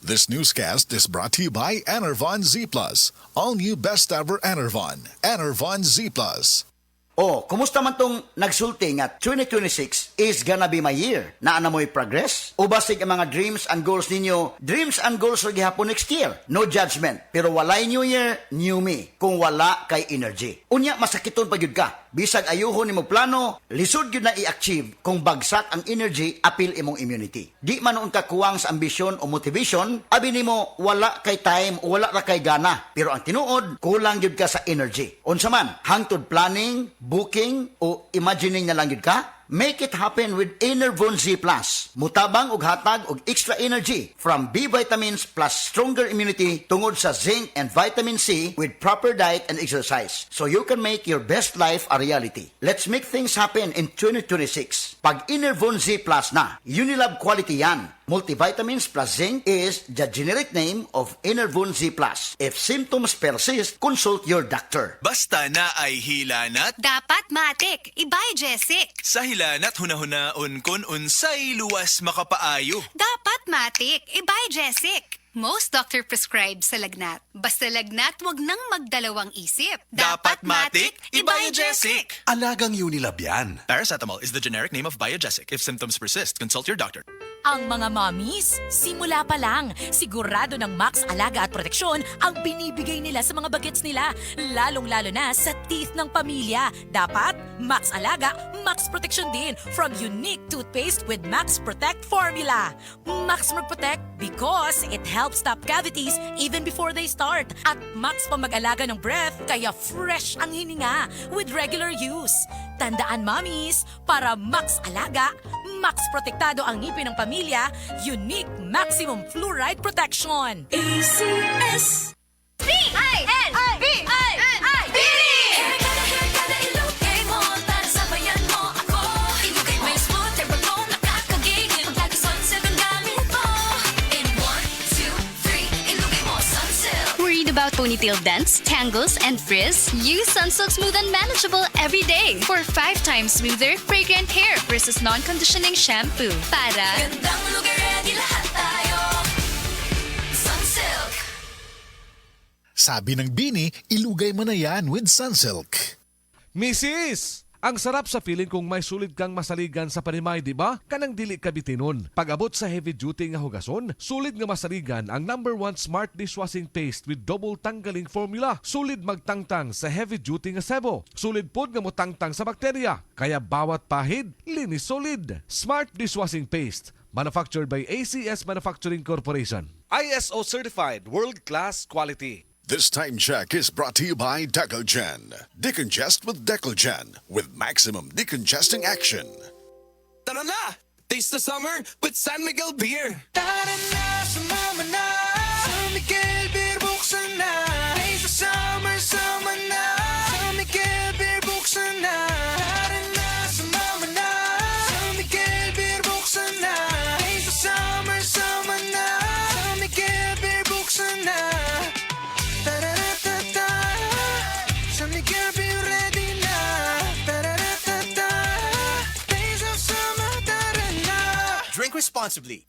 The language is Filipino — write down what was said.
This newscast is brought to you by Enervon Z+. All new best ever Enervon. Enervon Z+. Oh, kumusta man tong nagsulti nga 2026 is gonna be my year? Naana mo'y progress? O basig ang mga dreams and goals ninyo, dreams and goals ra gihapon next year? No judgment. Pero walay new year, new me. Kung wala kay energy. Unya, masakiton pa gyud ka. Bisag ayuhon nimo plano, lisod gyud na i-achieve kung bagsak ang energy, apil imong immunity. Di man ka kuwang sa ambisyon o motivation, abi nimo wala kay time o wala ra kay gana. Pero ang tinuod, kulang gyud ka sa energy. Unsa man, hangtod planning, booking o imagining na lang gyud ka? Make it happen with Enervon Z+. Mutabang og hatag og extra energy from B vitamins plus stronger immunity tungod sa zinc and vitamin C with proper diet and exercise. So you can make your best life a reality. Let's make things happen in 2026. Pag Enervon Z+ na, Unilab quality yan. Multivitamins plus zinc is the generic name of Enervon Z+. If symptoms persist, consult your doctor. Basta na ay hilanat, Dapat matik, ibay Jessic. sa hilanat hunahunaon kun unsay luwas makapaayo. Dapat matik, ibay Jessic. Most doctor prescribe sa lagnat. Basta lagnat, wag nang magdalawang isip. Dapat matik, Ibajesic. Alagang Unilab yan. Paracetamol is the generic name of Biogesic. If symptoms persist, consult your doctor. Ang mga mommies, simula pa lang, sigurado ng Max Alaga at Proteksyon ang binibigay nila sa mga bagets nila, lalong-lalo na sa teeth ng pamilya. Dapat, Max Alaga, Max Proteksyon din from unique toothpaste with Max Protect formula. Max Protect because it helps stop cavities even before they start. At Max pang mag-alaga ng breath, kaya fresh ang hininga with regular use. Tandaan, mommies, para Max Alaga, Max Protektado ang ngipin ng pamilya, unique maximum fluoride protection. ACS! B-I-N-B-I-N-I Worried about ponytail dents, tangles, and frizz? Use Sunsilk Smooth and Manageable every day for 5 times smoother, fragrant hair versus non-conditioning shampoo. Para Gandang lugar, ready lahat tayo. Sunsilk. Sabi ng Bini, ilugay mo na yan with Sunsilk. Mrs! Ang sarap sa feeling kung may sulit kang masaligan sa panimay, di ba? Kanang dili ka bitinon. Pag-abot sa heavy duty nga hugason, sulit nga masaligan ang #1 smart dishwashing paste with double tanggaling formula. Sulit magtangtang sa heavy duty nga sebo. Sulit pod nga motangtang sa bakterya. Kaya bawat pahid, linis solid. Smart dishwashing paste. Manufactured by ACS Manufacturing Corporation. ISO certified world-class quality. This time check is brought to you by Decogen. Decongest with Decogen with maximum decongesting action. Tara na! Taste the summer with San Miguel Beer! Tara na, sumama na! San Miguel Beer, buksan na! Taste the summer, sama na! San Miguel Beer, buksan na! Tara na, sumama na! San Miguel Beer, buksan na! Taste the summer, sama na! San Miguel Beer, buksan na! Tara-ra-ta-ta! San Miguel Beer, ready na! Tara-ra-ta-ta! Taste of summer, tara na! Drink responsibly.